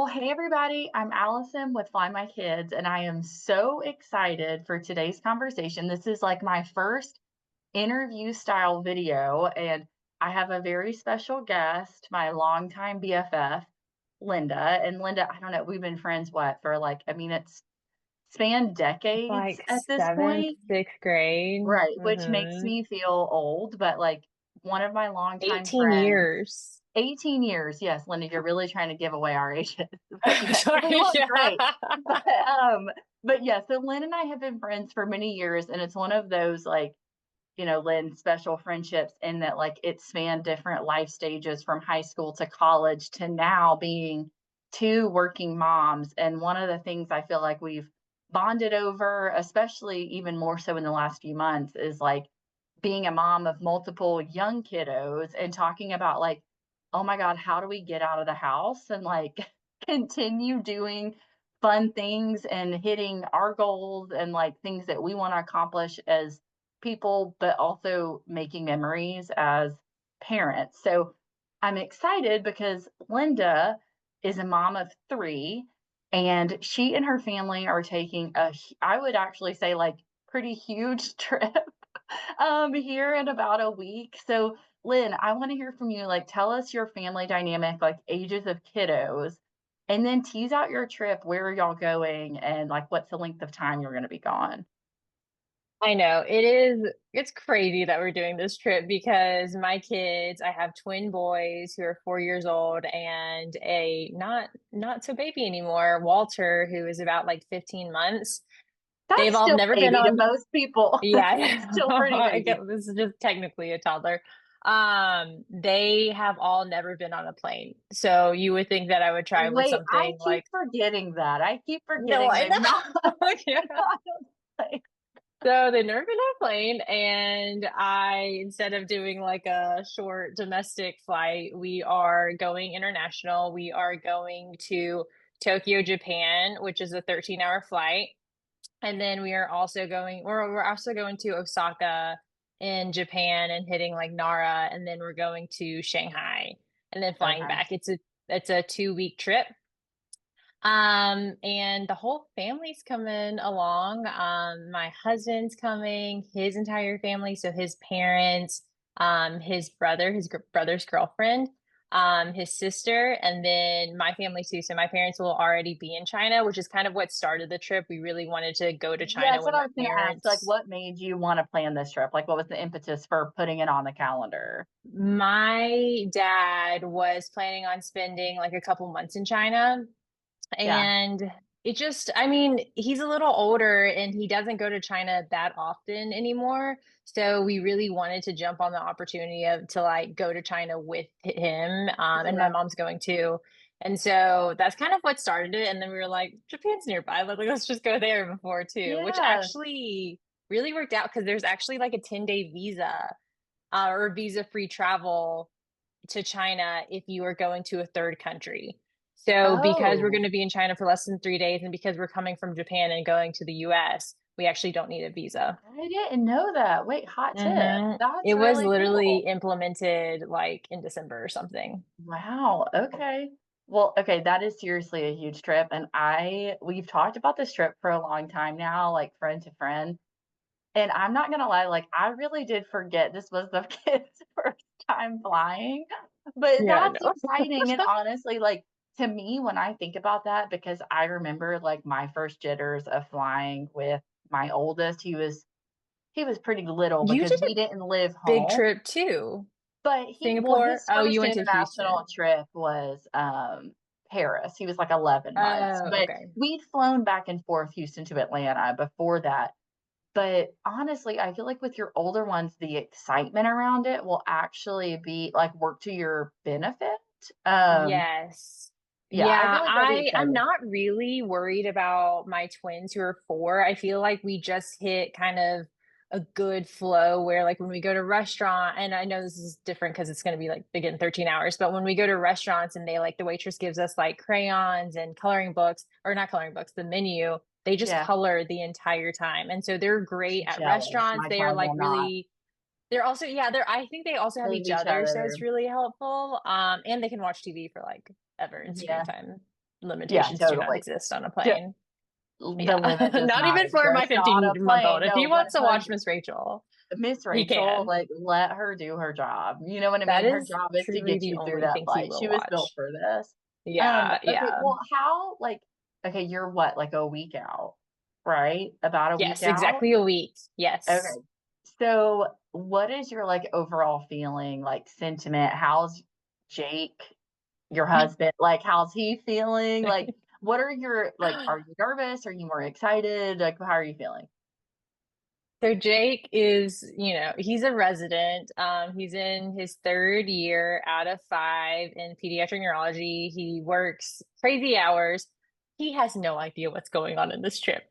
Well, hey everybody, I'm Allison with Fly My Kids, and I am so excited for today's conversation. This is like my first interview style video, and I have a very special guest, my longtime BFF, Linda. And Linda, I don't know, we've been friends for like, it's spanned decades Like at this 7th, point, 6th grade. right? Which makes Mhm. me feel old, but like one of my longtime 18 friends. years. 18 years. Yes, Linda, you're really trying to give away our ages, but yes, we Sorry, look yeah. great. But yeah, so Lynn and I have been friends for many years, and it's one of those like, Lynn, special friendships in that like it spanned different life stages from high school to college to now being two working moms. And one of the things I feel like we've bonded over, especially even more so in the last few months, is like being a mom of multiple young kiddos and talking about like, oh my God, how do we get out of the house and like continue doing fun things and hitting our goals and like things that we want to accomplish as people, but also making memories as parents. So I'm excited because Linda is a mom of three, and she and her family are taking I would actually say like pretty huge trip here in about a week. So, Lynn, I want to hear from you. Like, tell us your family dynamic, like ages of kiddos, and then tease out your trip. Where are y'all going, and like, what's the length of time you're going to be gone? I know. It's crazy that we're doing this trip because my kids, I have twin boys who are 4 years old and a not so baby anymore, Walter, who is about like 15 months. They've That's all still never been baby to on. most people. Yeah, That's still pretty I guess baby. this is just technically a toddler. They have all never been on a plane. So you would think that I would try with Wait, I something keep like, forgetting that. I keep no, forgetting I they've not. know. Yeah. Like, So they've never been on a plane, and instead of doing like a short domestic flight, we are going international. We are going to Tokyo, Japan, which is a 13-hour flight. And then we're also going to Osaka in Japan and hitting like Nara, and then we're going to Shanghai and then flying okay. back. It's a 2-week trip. And the whole family's coming along. My husband's coming, his entire family, so his parents, his brother, brother's girlfriend, his sister, and then my family too. So my parents will already be in China, which is kind of what started the trip. We really wanted to go to Yeah, China that's what when I my was going to ask. Like, parents. what made you want to plan this trip? Like, what was the impetus for putting it on the calendar? My dad was planning on spending like a couple months in China. Yeah. And I mean, he's a little older and he doesn't go to China that often anymore. So we really wanted to jump on the opportunity to like go to China with him. And my Yeah. mom's going too. And so that's kind of what started it. And then we were like, Japan's nearby. Like, let's just go there before too, which Yeah. actually really worked out because there's actually like a 10-day visa or visa free travel to China if you are going to a third country. So because we're Oh, going to be in China for less than 3 days, and because we're coming from Japan and going to the US, we actually don't need a visa. I didn't know that. Wait, hot tip. It That's was really literally cool. implemented like in December or something. Wow. Okay. Well, okay, that is seriously a huge trip. And we've talked about this trip for a long time now, like friend to friend. And I'm not gonna lie, like I really did forget this was the kids' first time flying. But Yeah, I that's know. exciting. And honestly, like to me, when I think about that, because I remember like my first jitters of flying with my oldest, he was pretty little You because did we a didn't live big home. trip too. But Singapore? his Oh, you first went to international Houston. trip was Paris. He was like 11 months. Oh, But okay. we'd flown back and forth Houston to Atlanta before that. But honestly, I feel like with your older ones, the excitement around it will actually be like work to your benefit. Um, Yes. yeah, I Yeah, feel like they'll be I'm excited. not really worried about my twins who are 4. I feel like we just hit kind of a good flow where like when we go to restaurant, and I know this is different because it's going to be like again 13 hours, but when we go to restaurants and they like the waitress gives us like crayons and coloring books, or not coloring books, the menu, they just Yeah, color the entire time. And so they're great at jealous. restaurants. My They are child like will not. really they're also, yeah, I think they also have Save each each other, so other. it's really helpful. And they can watch TV for like ever and screen Yeah. time. Yeah, limitations do not totally. exist on a D plane. the Yeah. limit does Not not even for my exist on a 15-month-old. plane, If he no, but wants to her watch Miss Rachel, Miss he Rachel, can. like, let her do her job, you know what I That mean? Her is job is to truly get the you through only that thing he flight, will she was built watch. for this. Yeah, Okay, yeah. well, how like okay, you're what, like, a week out, right? About a week Yes, out? exactly a week. Okay. Yes. So, what is your, like, overall feeling, like, sentiment? How's Jake, your husband, like, how's he feeling? Like, what are your like, are you nervous? Are you more excited? Like, how are you feeling? So Jake is, he's a resident. He's in his third year out of 5 in pediatric neurology. He works crazy hours. He has no idea what's going on in this trip.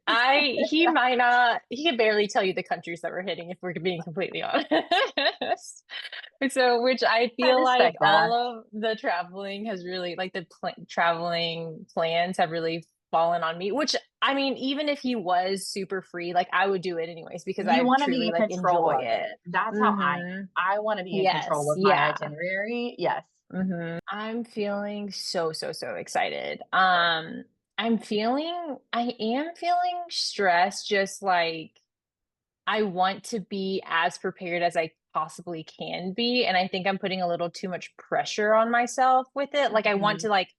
He might not, he can barely tell you the countries that we're hitting if we're being completely honest. So, which I I feel like respect that. all of the traveling has really, like the traveling plans have really fallen on me, which I mean, even if he was super free, like I would do it anyways because You I wanna be truly in like control enjoy of it. it. That's how I am. Hmm. I wanna be in control Yes. of my Yeah. itinerary. Yes. I'm feeling so, so, so excited. I am feeling stressed, just like I want to be as prepared as I possibly can be, and I think I'm putting a little too much pressure on myself with it. Like I want Mhm. to like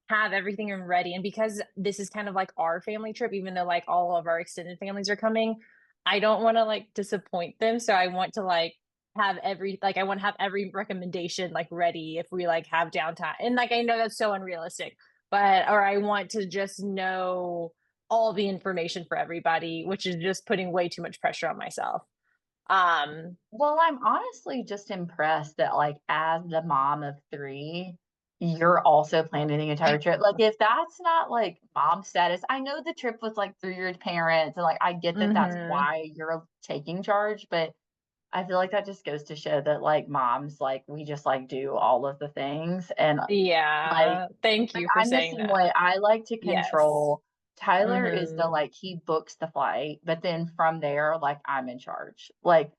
have everything ready, and because this is kind of like our family trip, even though like all of our extended families are coming, I don't want to like disappoint them. So I want to like I want to have every recommendation like ready if we like have downtime. And like I know that's so unrealistic, but or I want to just know all the information for everybody, which is just putting way too much pressure on myself. Um, Well, I'm honestly just impressed that, like, as the mom of 3, you're also planning the entire trip. Like, if that's not, like, mom status I know the trip was, like, through your parents, and, like, I get that that's mhm. why you're taking charge, but I feel like that just goes to show that, like, moms, like, we just, like, do all of the things, and, like Yeah, thank like, you for I'm the saying same way. that. I like to Yes. control Tyler is the, Mhm. like he books the flight, but then from there, like, I'm in charge. Like,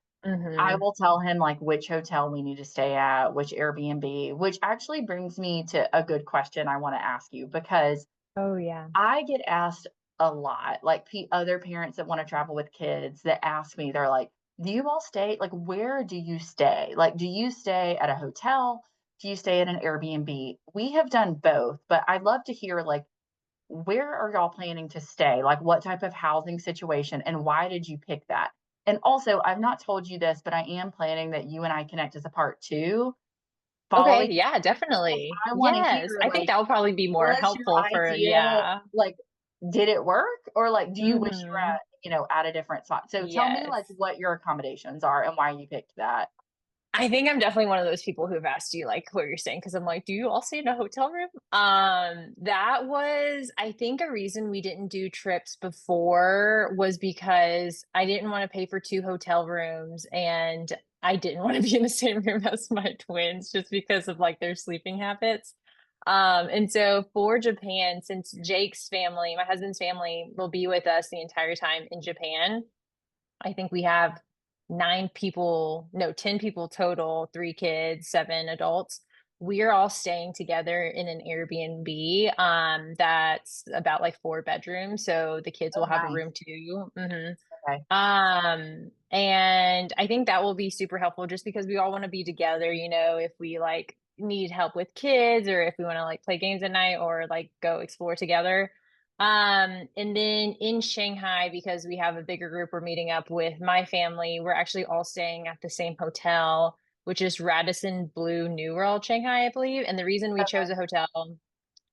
I Mhm. will tell him, like, which hotel we need to stay at, which Airbnb, which actually brings me to a good question I wanna ask you because Oh, yeah. I get asked a lot, like, other parents that wanna travel with kids that ask me, they're like, "Do you all stay like, where do you stay? Like, do you stay at a hotel? Do you stay at an Airbnb?" We have done both, but I'd love to hear, like, where are y'all planning to stay? Like, what type of housing situation, and why did you pick that? And also, I've not told you this, but I am planning that you and I connect as a part 2 Okay, following yeah, this, so definitely. I wanna hear, Yes, I think like, that would probably be more was your helpful for idea yeah. like, did it work? Or, like, do you wish you were Mhm. at, at a different spot? So tell me, like, Yes. what your accommodations are and why you picked that. I think I'm definitely one of those people who've asked you, like, what you're saying, because I'm like, "Do you all stay in a hotel room?" That was, I think, a reason we didn't do trips before was because I didn't wanna pay for 2 hotel rooms, and I didn't wanna be in the same room as my twins just because of, like, their sleeping habits. And so for Japan, since Jake's family, my husband's family, will be with us the entire time in Japan, I think we have 9 people, no, 10 people total, 3 kids, 7 adults. We're all staying together in an Airbnb, that's about, like, 4 bedrooms, so the kids will Oh, have a nice. room too. Mhm. Okay. And I think that will be super helpful just because we all wanna be together, if we, like, need help with kids or if we wanna, like, play games at night or, like, go explore together. And then in Shanghai, because we have a bigger group, we're meeting up with my family. We're actually all staying at the same hotel, which is Radisson Blue New World Shanghai, I believe. And the reason we chose a hotel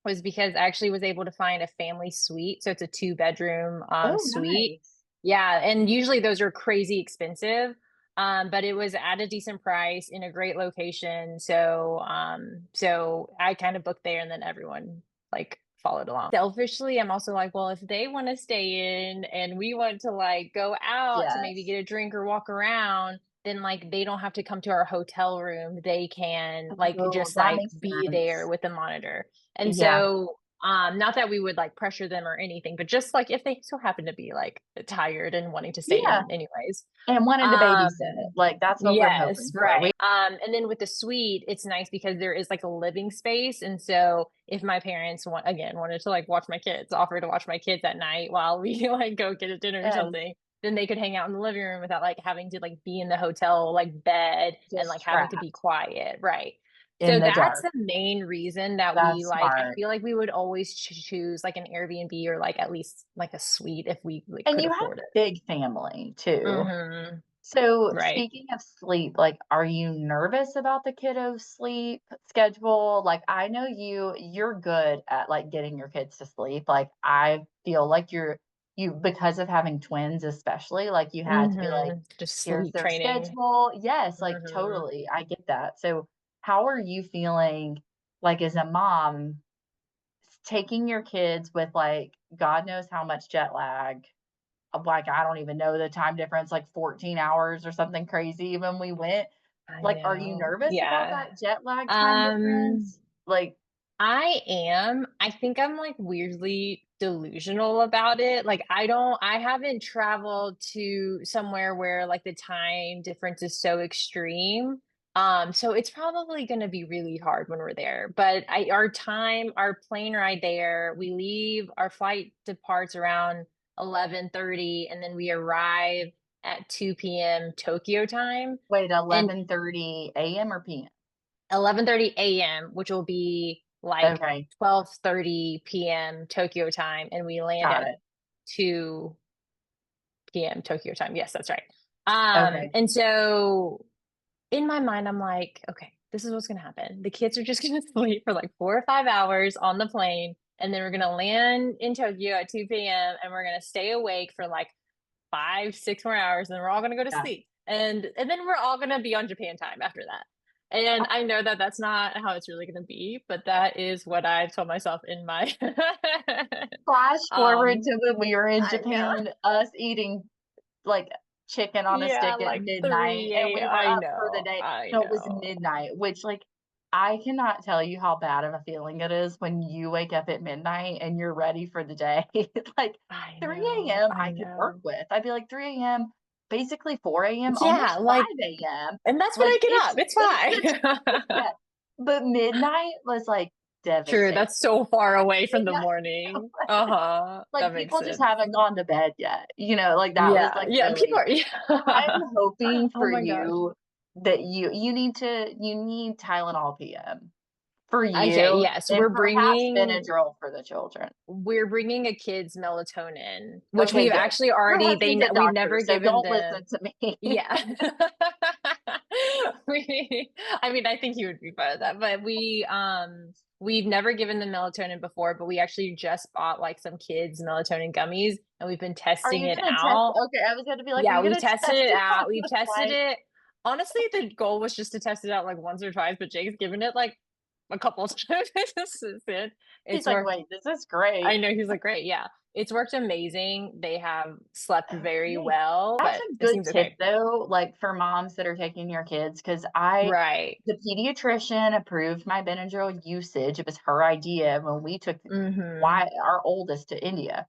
was because I actually was able to find a family suite. So it's a 2 bedroom Oh, suite. nice. Yeah. And usually those are crazy expensive. But it was at a decent price in a great location. So I kind of booked there and then everyone like followed along. Selfishly, I'm also like, well, if they want to stay in and we want to like go out to maybe Yes. get a drink or walk around, then like they don't have to come to our hotel room. They can like Oh, just that like makes be there sense. with the monitor. And Yeah. so Not that we would like pressure them or anything, but just like if they so happen to be like tired and wanting to stay Yeah, in anyways. and wanted to babysit, Um, like, that's what we're yes, hoping for. right. And then with the suite, it's nice because there is like a living space. And so if my parents wanted to like watch my kids, offer to watch my kids at night while we like go get a dinner or And something, then they could hang out in the living room without like having to like be in the hotel like bed and just like having to be trapped quiet. Right. in So the that's dark. the main reason that we That's like, I smart. feel like we would always choose like an Airbnb or like at least like a suite if we like And could you have afford a it. big family too. Mhm. So, Right. speaking of sleep, like, are you nervous about the kiddos' sleep schedule? Like, I know you're good at, like, getting your kids to sleep. Like, I feel like you because of having twins especially, like, you had to be like, Mhm. Just "Here's sleep their training. schedule." Yes, like, Mhm. totally, I get that. So, how are you feeling, like, as a mom, taking your kids with, like, God knows how much jet lag, like, I don't even know the time difference, like 14 hours or something crazy when we went. I Like, are you know. nervous about Yeah. that jet lag time Um, difference? Like, I am. I think I'm like weirdly delusional about it. Like I haven't traveled to somewhere where like the time difference is so extreme. So it's probably going to be really hard when we're there. But our plane ride there, our flight departs around 11:30 and then we arrive at 2 p.m. Tokyo time. wait, And 11:30 AM or PM? 11:30 AM, which will be like Okay, 12:30 PM Tokyo time, and we land got at it. 2 PM Tokyo time. Yes, that's right. Okay. And so in my mind, I'm like, okay, this is what's gonna happen. The kids are just gonna sleep for like 4 or 5 hours on the plane, and then we're gonna land in Tokyo at 2 PM, and we're gonna stay awake for like 5, 6 more hours, and then we're all gonna go to Yeah. sleep. And then we're all gonna be on Japan time after that. And I know that that's not how it's really gonna be, but that is what I've told myself in my Flash forward um, to when we were in I know. Japan, us eating, like, chicken on a Yeah, stick at like midnight, 3 and we a were I up for the know, day. I No, it was know. midnight, which, like, I cannot tell you how bad of a feeling it is when you wake up at midnight and you're ready for the day. Like, I 3 know, AM I I could work know. with. I'd be like, 3 AM, basically 4 AM, Yeah, almost like 5 AM. and that's when Like, I get up, it's it's the fine. yeah, but midnight was, like, True, devastating. that's so far away from the Midnight morning. Uh-huh, like, that makes people just sense. haven't gone to bed yet, like, that was, Yeah, like, yeah, people really are yeah. I'm hoping Oh for my gosh. you that you need Tylenol PM for Okay, you yes, and perhaps Benadryl for the children. we're bringing a kid's melatonin, which Okay, we've good. actually Your already husband's a we've doctor, never so given don't them listen to me. yeah. I mean, I think he would be fine with that, but we've never given them melatonin before, but we actually just bought like some kids melatonin gummies and we've been Are testing you it gonna test out. okay, I was gonna be like, are Yeah, you we gonna tested test it it on out. We've the tested flight? it. Honestly, the goal was just to test it out like once or twice, but Jake's given it like a couple of times since then. He's It's like, worked. "Wait, this is I great." know he's like, great, yeah. It's worked amazing. They have slept very Okay. well, That's but a it good seems tip okay. though, like, for moms that are taking your kids, 'cause I Right. the pediatrician approved my Benadryl usage. It was her idea when we took Mhm. why our oldest to India.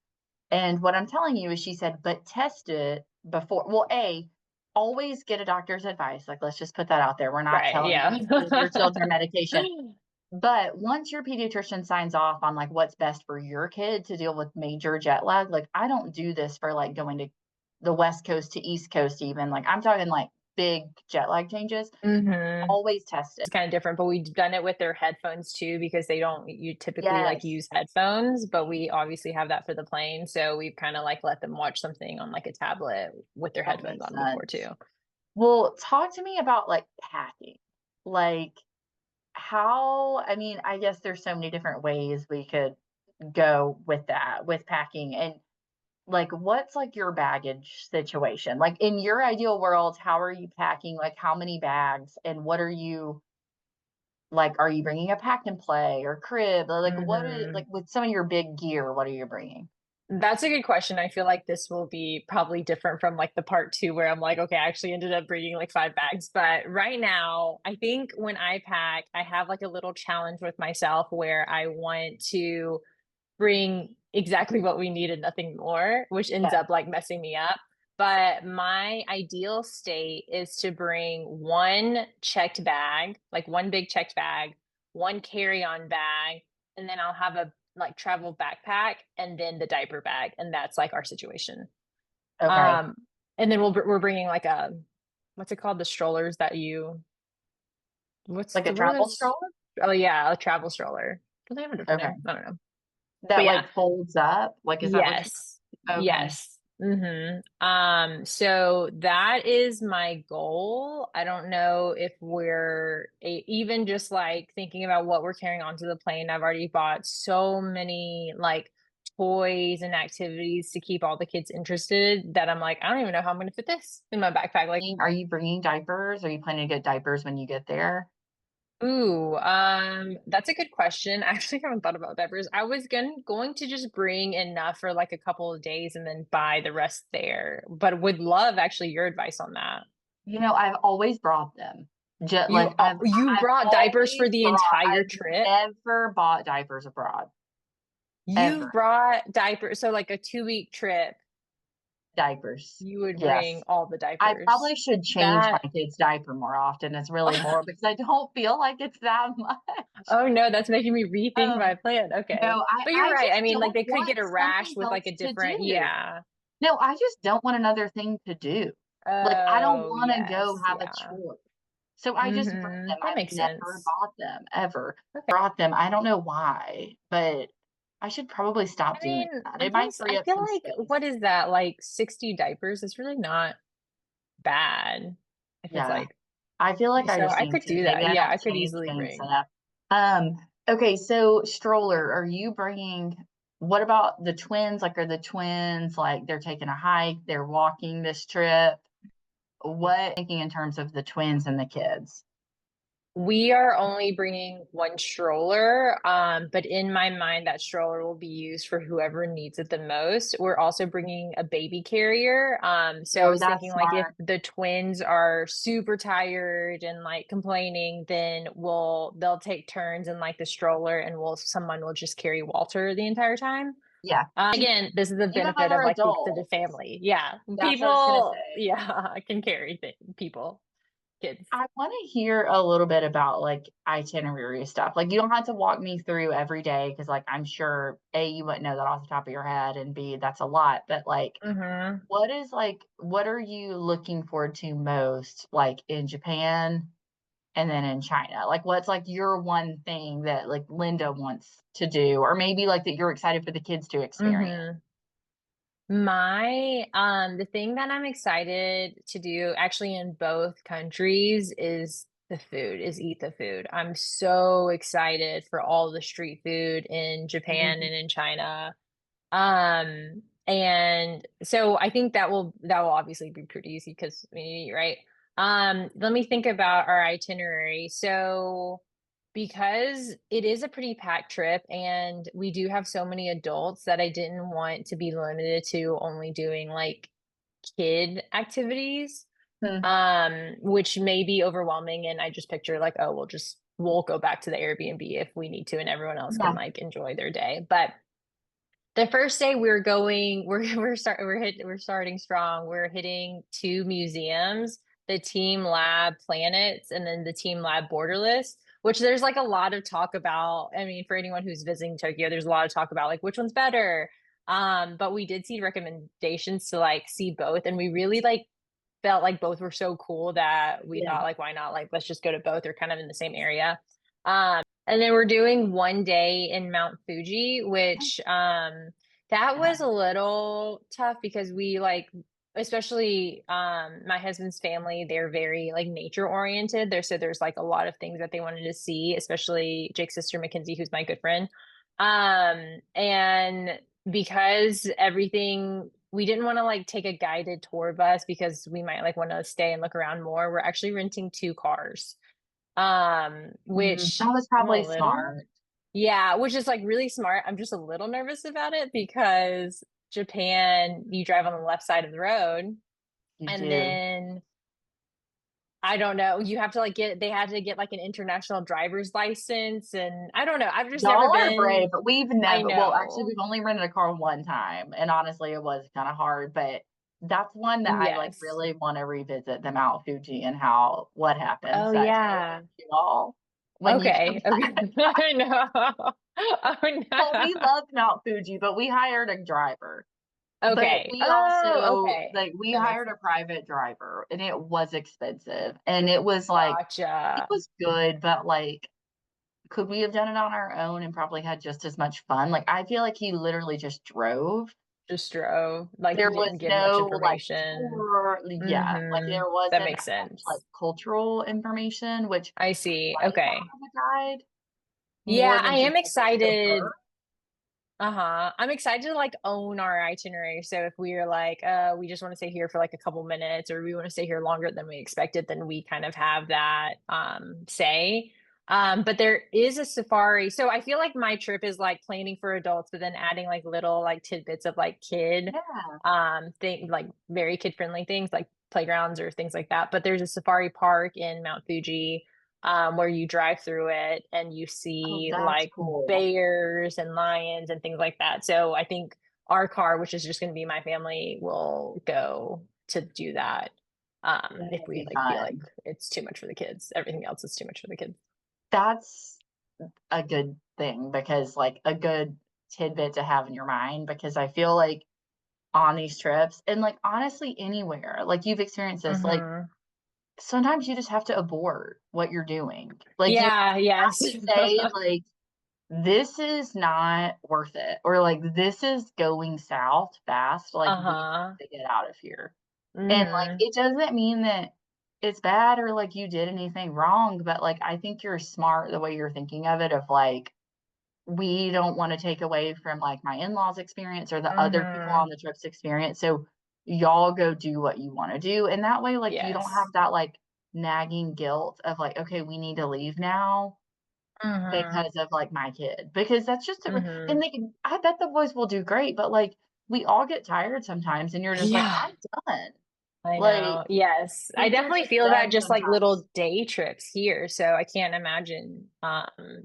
And what I'm telling you is she said, "But test it before." Well, A, always get a doctor's advice, like, let's just put that out there. We're not Right, telling yeah. you to give your children medication. But once your pediatrician signs off on, like, what's best for your kid to deal with major jet lag, like, I don't do this for, like, going to the West Coast to East Coast even, like, I'm talking, like, big jet lag changes, Mhm. always test it. It's kinda different, but we've done it with their headphones too because they don't you typically, like, Yes, use headphones, but we obviously have that for the plane, so we've kinda, like, let them watch something on, like, a tablet with their that headphones makes on before sense. too. Well, talk to me about, like, packing. Like, how I mean, I guess there's so many different ways we could go with that, with packing, and, like, what's, like, your baggage situation? Like, in your ideal world, how are you packing? Like, how many bags, and what are you like, are you bringing a pack and play or crib? Or, like, what is Mhm. like, with some of your big gear, what are you bringing? That's a good question. I feel like this will be probably different from like the part 2 where I'm like, okay, I actually ended up bringing like 5 bags. But right now, I think when I pack, I have like a little challenge with myself where I want to bring exactly what we need and nothing more, which ends Yeah. up like messing me up. But my ideal state is to bring one checked bag, like one big checked bag, one carry-on bag, and then I'll have a like travel backpack and then the diaper bag, and that's like our situation. Okay. Um, and then we're bringing like a what's it called? The strollers that you what's Like a the what are travel those? stroller? Oh yeah, a travel stroller. Do they have a different Okay. name? I don't know. But That yeah, like folds up? Like, is that what you yes. okay. Yes. So that is my goal. I don't know if even just like thinking about what we're carrying onto the plane. I've already bought so many like toys and activities to keep all the kids interested that I'm like, I don't even know how I'm going to fit this in my backpack. Like, Are you bringing diapers? Are you planning to get diapers when you get there? ooh, that's a good question. I actually haven't thought about diapers. I was going to just bring enough for like a couple of days and then buy the rest there, but would love actually your advice on that. I've always brought them. Just like You I've brought diapers for always the brought entire I've trip? never bought diapers abroad, You've ever. brought diapers, so like a 2-week trip, Diapers. you would bring Yes. all the I diapers. probably should change my That kid's diaper more often. It's really more because I don't feel like it's that much. oh no, that's making me rethink Um, my plan. Okay. no, But you're I right. I just mean, like don't they could want get a rash something with like else a to different, do. yeah. No, I just don't want another thing to do. Like, I don't Oh, wanna go yes, have a yeah. chore. So I just bring them. That I've makes never sense. bought them, ever. Okay. Brought them. I don't know why, but I should probably I stop doing mean, that. I It might guess free I up feel some like what space. is that? Like 60 diapers? It's really not bad if it's Yeah. like I feel like I so just I need could to do maybe that. I Yeah, don't I could change easily things bring. enough. Okay, so stroller, are you bringing what about the twins? Like, are the twins, like, they're taking a hike, they're walking this trip? What thinking in terms of the twins and the kids? We are only bringing one stroller, but in my mind, that stroller will be used for whoever needs it the most. We're also bringing a baby carrier. So I No, was that's thinking like if smart. the twins are super tired and like complaining, then they'll take turns in like the stroller and someone will just carry Walter the entire time. Yeah. Again, this is the You have benefit other of like the extended adults. family. Yeah, That's what I was gonna people, say. yeah, can carry people, kids. I wanna hear a little bit about, like, itinerary stuff. Like, you don't have to walk me through every day because, like, I'm sure, A, you wouldn't know that off the top of your head, and B, that's a lot, but, like, Hmm. what are you looking forward to most, like, in Japan and then in China? Like, what's, like, your one thing that, like, Linda wants to do or maybe, like, that you're excited for the kids to experience? Hmm. The thing that I'm excited to do actually in both countries is eat the food. I'm so excited for all the street food in Japan Mhm. and in China. And so I think that will obviously be pretty easy because we eat, right? Let me think about our itinerary. So because it is a pretty packed trip and we do have so many adults that I didn't want to be limited to only doing like kid activities, Hmm. which may be overwhelming. And I just picture like, oh, we'll go back to the Airbnb if we need to, and everyone else can Yeah. like enjoy their day. But the first day we're going, we're starting strong. We're hitting 2 museums, the Team Lab Planets and then the Team Lab Borderless, which there's like a lot of talk about. I mean, for anyone who's visiting Tokyo, there's a lot of talk about like which one's better. But we did see recommendations to like see both, and we really like felt like both were so cool that we Yeah. thought like why not like let's just go to both. They're kind of in the same area. And then we're doing one day in Mount Fuji, which that was a little tough because we like especially my husband's family, they're very like nature oriented. There's like a lot of things that they wanted to see, especially Jake's sister Mackenzie, who's my good friend. And because everything we didn't want to like take a guided tour bus because we might like want to stay and look around more. We're actually renting 2 cars, That which was I'm a probably little smart. yeah, which is like really smart. I'm just a little nervous about it because Japan, you drive on the left side of the road You and do. then I don't know. You have to like get they had to get like an international driver's license, and I don't know. I've just never Y'all are brave, been. but we've I never well, actually, know. we've only rented a car one time, and honestly, it was kinda hard, but that's one that I, like, Yes. really wanna revisit, the Mount Fuji and how what happens Oh that day with yeah. you all when you come Okay. Okay. back. I know. Oh Well, we no. loved Mount Fuji, but we hired a driver. But Okay. we Oh, also okay. like, we That makes hired sense. a private driver, and it was expensive, and it was, like it Gotcha. was good, but, like, could we have done it on our own and probably had just as much fun? Like, I feel like he literally just drove. Just drove. Like There you was didn't give much no, like, information. tour yeah, like, Mhm. there That wasn't makes much, like, sense. cultural information, which I see. I like that Okay. of a guide more Yeah, than I just, am like, a chauffeur. excited. Uh-huh. I'm excited to like own our itinerary. So if we're like, we just want to stay here for like a couple minutes or we want to stay here longer than we expected, then we kind of have that say. But there is a safari. So I feel like my trip is like planning for adults, but then adding like little like tidbits of like kid Yeah. thing like very kid friendly things like playgrounds or things like that. But there's a safari park in Mount Fuji where you drive through it and you Oh, see that's like cool. bears and lions and things like that. So I think our car, which is just going to be my family, will go to do that. If That'll we be like feel like fun. it's too much for the kids, everything else is too much for the kids. That's a good thing because, like, a good tidbit to have in your mind because I feel like on these trips and, like, honestly, anywhere, like, you've experienced this, like, Hmm. sometimes you just have to abort what you're doing. Like, you Yeah. have Yes. to say, like, "This is not worth it," or, like, "This is going south fast, like, we Uh-huh. have to get out of here." And, like, Hmm. it doesn't mean that it's bad or, like, you did anything wrong, but, like, I think you're smart the way you're thinking of it of, like, we don't wanna take away from, like, my in-laws' experience or the other people on Hmm. the trip's experience, so y'all go do what you wanna do, and that way, like, you don't Yes. have that, like, nagging guilt of, like, "Okay, we need to leave now Hmm. because of, like, my kid," because that's just a Hmm. and they can I bet the boys will do great, but, like, we all get tired sometimes, and you're just like, Yeah. "I'm done." I Like, know. Yes. I kids are definitely just feel that done just like sometimes. little day trips here. So I can't imagine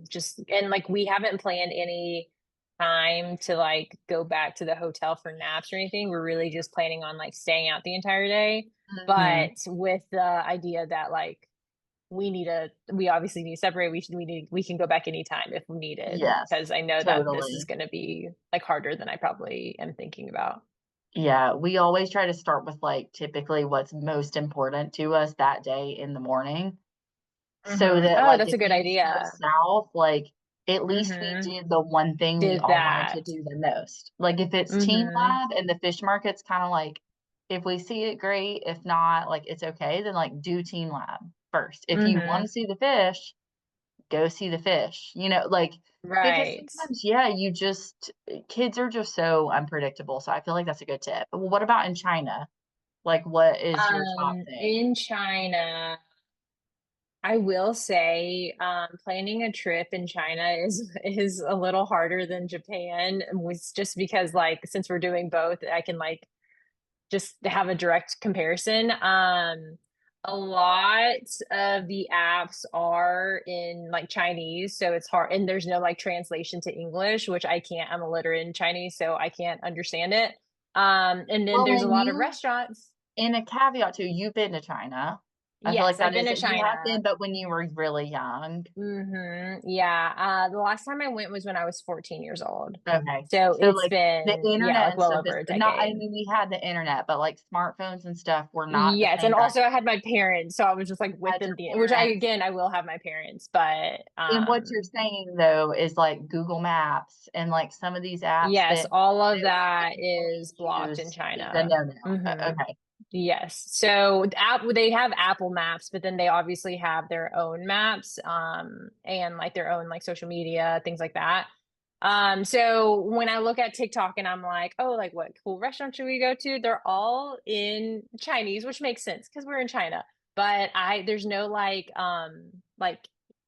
just and like we haven't planned any time to like go back to the hotel for naps or anything. We're really just planning on like staying out the entire day. Mhm. But with the idea that like we obviously need to separate. We can go back anytime if needed because Yes, I know that this is totally. gonna be like harder than I probably am thinking about. Yeah, we always try to start with, like, typically what's most important to us that day in the morning, so Hmm. that, Oh, like, that's if a good we start idea. south, like, at least we Hmm. did the one thing we Did all wanted to that. do the most. Like, if it's Team Mhm. Lab and the fish market's kinda like, if we see it, great, if not, like, it's okay, then, like, do Team Lab first. If you wanna Mhm. see the fish, go see the fish, like because Right. sometimes, yeah, you just kids are just so unpredictable, so I feel like that's a good tip. Well, what about in China? Like, what is your top thing? In China, I will say, planning a trip in China is a little harder than Japan, was just because, like, since we're doing both, I can, like, just have a direct comparison. A lot of the apps are in like Chinese, so it's hard, and there's no like translation to English, which I can't. I'm illiterate in Chinese, so I can't understand it. And then Well, there's a and lot of you restaurants. and a caveat too, you've been to China. I feel like Yes, I've that been is to you have China. been, but when you were really young. Mhm. Yeah. The last time I went was when I was 14 years old. Okay. So So, it's like, the been, yeah, internet like and well stuff is over a not I decade. mean, we had the internet, but, like, smartphones and stuff were not the Yes, and same back also I had my parents, so I was just like had within your the which I parents. again I will have my parents, but And what you're saying, though, is, like, Google Maps and, like, some of these apps yes, that all of most that family is blocked in is a China. no-no. Mhm. Okay. Yes. So the app they have Apple Maps, but then they obviously have their own maps, and like their own like social media, things like that. So when I look at TikTok and I'm like, oh, like what cool restaurant should we go to? They're all in Chinese, which makes sense because we're in China. But there's no like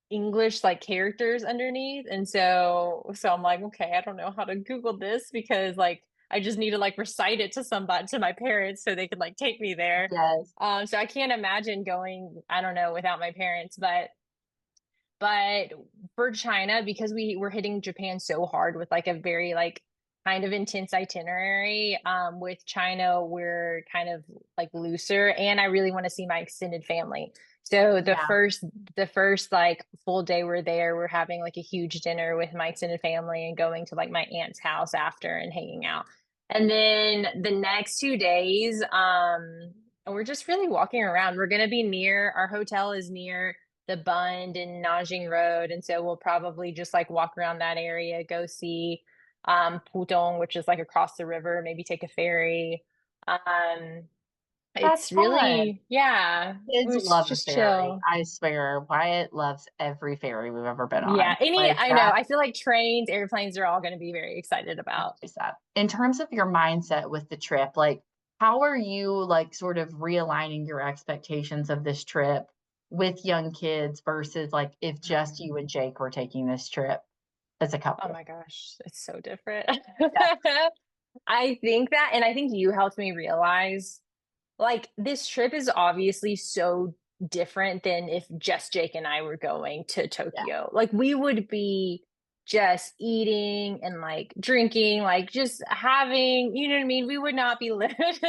English like characters underneath. And so I'm like, okay, I don't know how to Google this because like I just need to like recite it to somebody, to my parents, so they could like take me there. Yes. So I can't imagine going, I don't know, without my parents, but for China, because we were hitting Japan so hard with like a very like kind of intense itinerary, with China, we're kind of like looser, and I really want to see my extended family. So Yeah, the first like full day we're there, we're having like a huge dinner with my extended family and going to like my aunt's house after and hanging out. And then the next 2 days, we're just really walking around. We're gonna be near, our hotel is near the Bund and Nanjing Road, and so we'll probably just like walk around that area, go see Pudong, which is like across the river, maybe take a ferry. Um, that's it's fun. really, yeah, Kids it's love a just ferry. chill. I swear, Wyatt loves every ferry we've ever been Yeah, on. any, Like I know. that. I feel like trains, airplanes are all going to be very excited about. Is that. In terms of your mindset with the trip, like how are you like sort of realigning your expectations of this trip with young kids versus like if just you and Jake were taking this trip as a Oh couple? my gosh, it's so different. Yeah. I think that, and I think you helped me realize like, this trip is obviously so different than if just Jake and I were going to Yeah. Tokyo. Like, we would be just eating and like drinking, like just having, you know what I mean? We would not be limited.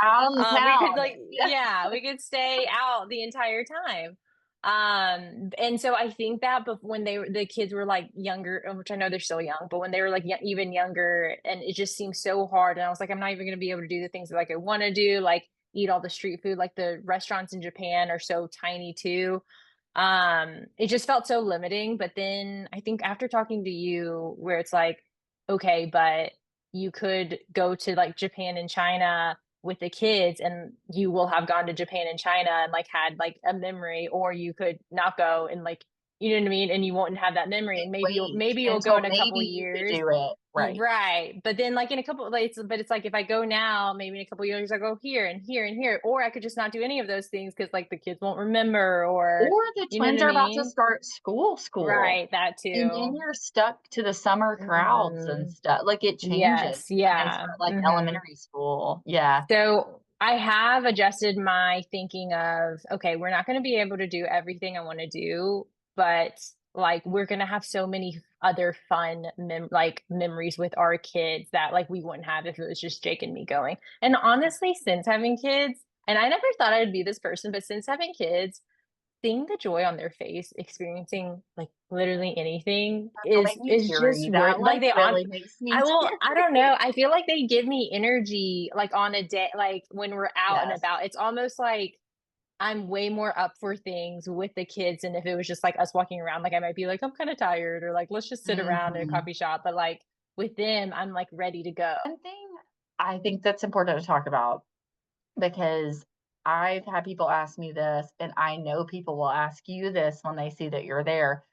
Out in We could town. like, Yeah. yeah, we could stay out the entire time. And so I think that, but when the kids were like younger, which I know they're still young, but when they were like even younger, and it just seemed so hard, and I was like, I'm not even going to be able to do the things that like I want to do, like eat all the street food. Like the restaurants in Japan are so tiny too. It just felt so limiting. But then I think after talking to you, where it's like, okay, but you could go to like Japan and China with the kids, and you will have gone to Japan and China and like had like a memory, or you could not go and like, you know what I mean, and you won't have that memory, and And wait maybe you'll go until in a couple maybe of you could years. do it. Right. Right. But then like in a couple like but it's like if I go now, maybe in a couple of years I go here and here and here, or I could just not do any of those things because like the kids won't remember, or Or the you know what twins I are about to mean? start school. Right, that And then too. you're stuck to the summer crowds and Hmm. stuff. Like it changes Yes, when they yeah. start like Hmm. elementary school. Yeah. So I have adjusted my thinking of, okay, we're not going to be able to do everything I want to do, but like we're going to have so many other fun like memories with our kids that like we wouldn't have if it was just Jake and me going. And honestly, since having kids, and I never thought I'd be this person, but since having kids, seeing the joy on their face, experiencing like literally anything Don't make me is just teary. worth That like like they on really makes me I will, teary. I don't know. I feel like they give me energy like on a day, like when we're out and Yes. about. It's almost like I'm way more up for things with the kids. And if it was just like us walking around, like I might be like, I'm kind of tired, or like, let's just sit around in a Mhm. coffee shop. But like with them, I'm like ready to go. One thing I think that's important to talk about because I've had people ask me this, and I know people will ask you this when they see that you're there.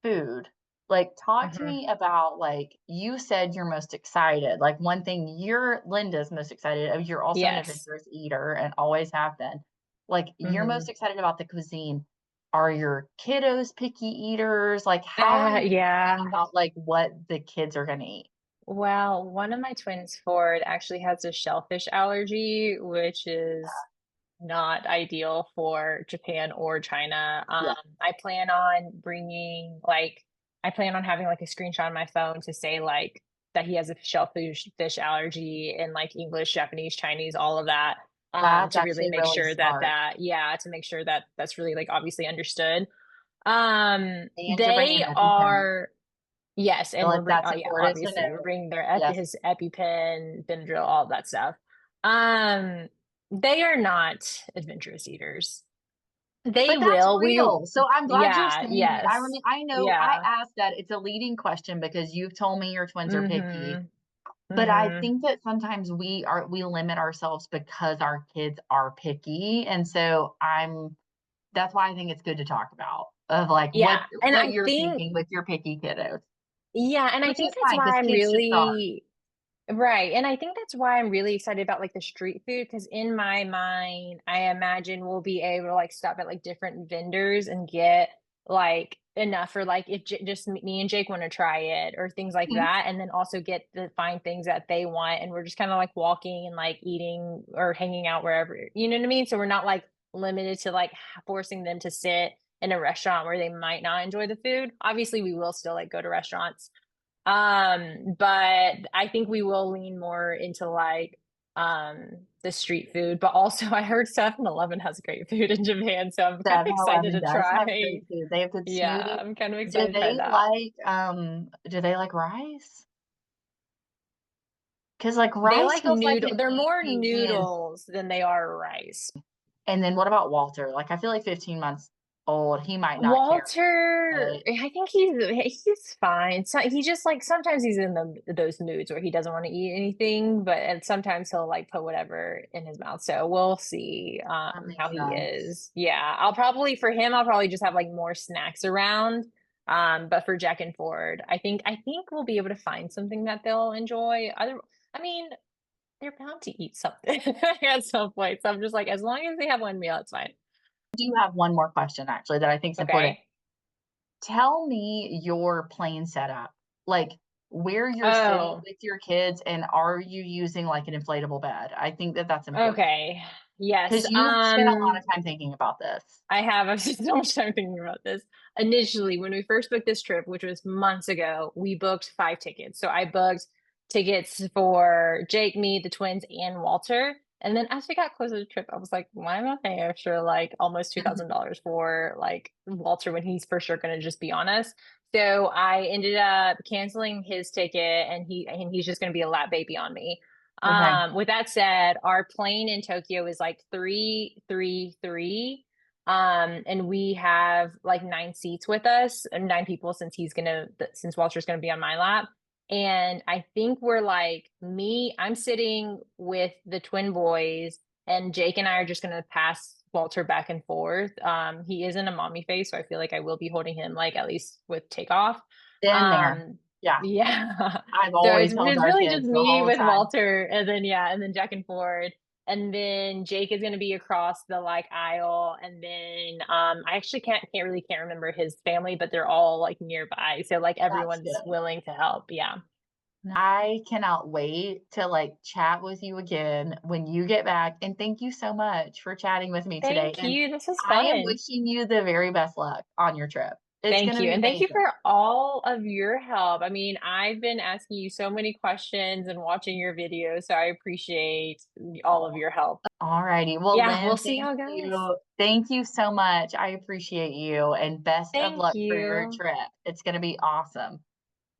Food. Like, talk to Hmm. me about, like, you said you're most excited. Like, one thing you're Linda's most excited of, you're also an Yes. adventurous eater and always have been. Like, you're Hmm. most excited about the cuisine. Are your kiddos picky eaters? Like, how are you thinking Yeah. about, like, what the kids are gonna eat? Well, one of my twins, Ford, actually has a shellfish allergy, which is not ideal for Japan or China. Yeah. I plan on bringing like I plan on having like a screenshot on my phone to say like that he has a shellfish fish allergy in like English, Japanese, Chinese, all of that. That's To really actually make really sure that smart. to make sure that that's really like obviously understood. And you're bringing They an EpiPen. are, yes, and we're Like, bringing, that's yeah, important to obviously know. we're bringing Yes. his EpiPen, Benadryl, all of that stuff. Um, they are not adventurous eaters. They But that's will. real. So I'm glad you're Yeah, saying that. I yes, mean, I know I yeah. asked that. It's a leading question because you've told me your twins are picky. Mm-hmm. But I Mm-hmm. think that sometimes we limit ourselves because our kids are picky. And so that's why I think it's good to talk about of like Yeah, and what I you're think, thinking with your picky kiddos, yeah, and I which think is that's fine why because I'm kids just are. really right, and I think that's why I'm really excited about, like, the street food. Because in my mind, I imagine we'll be able to, like, stop at, like, different vendors and get, like, enough for like if just me and Jake want to try it or things like Mhm. that, and then also get to find things that they want, and we're just kind of like walking and like eating or hanging out wherever, you know what I mean? So we're not like limited to like forcing them to sit in a restaurant where they might not enjoy the food. Obviously, we will still like go to restaurants, but I think we will lean more into like the street food. But also I heard 7-Eleven has great food in Japan, so I'm kind of excited 7-Eleven to does have try. great food. They have good Yeah, smoothies. I'm kind of excited to try that. Do they like rice? Because like, They rice like feels like noodle it they're needs to more be hand. noodles than they are rice. And then what about Walter? Like, I feel like 15 months old, he might not care, Walter, but I think he's fine. So he just like sometimes he's in those moods where he doesn't want to eat anything, but and sometimes he'll like put whatever in his mouth. So we'll see that how makes he sense. is. Yeah, I'll probably just have like more snacks around. But for Jack and Ford, I think we'll be able to find something that they'll enjoy. I mean, they're bound to eat something at some point. So I'm just like, as long as they have one meal, it's fine. I do have one more question actually that I think is important. Okay. Tell me your plane setup, like where you're sitting Oh, with your kids, and are you using like an inflatable bed? I think that that's important okay. Yes. because you've spent a lot of time thinking about this. I've spent so much time thinking about this. Initially, when we first booked this trip, which was months ago, we booked 5 tickets. So I booked tickets for Jake, me, the twins, and Walter. And then as we got closer to the trip, I was like, why am I paying extra like almost $2,000 for like Walter when he's for sure gonna just be on us? So I ended up canceling his ticket, and he's just gonna be a lap baby on me. Okay. With that said, our plane in Tokyo is like 333, and we have like 9 seats with us, 9 people, since Walter's gonna be on my lap. And I think we're like I'm sitting with the twin boys, and Jake and I are just gonna pass Walter back and forth. He is in a mommy phase, so I feel like I will be holding him like at least with takeoff. Been there. Um, Yeah. yeah. I've So always held it's our really just kids the me whole with time. Walter, and then yeah, and then Jack and Ford. And then Jake is gonna be across the like aisle, and then I actually can't remember his family, but they're all like nearby. So like That's everyone's good. willing to help. Yeah. I cannot wait to like chat with you again when you get back. And thank you so much for chatting with me today. Thank And you. This was I am fun. wishing you the very best luck on your trip. It's going Thank to you. be And thank you amazing. for all of your help. I mean, I've been asking you so many questions and watching your videos, so I appreciate all of your help. All righty. Well, Yeah, we'll Lynn, see thank how it goes. you. Thank you so much. I appreciate you and best of Thank luck for your you. trip. It's going to be awesome.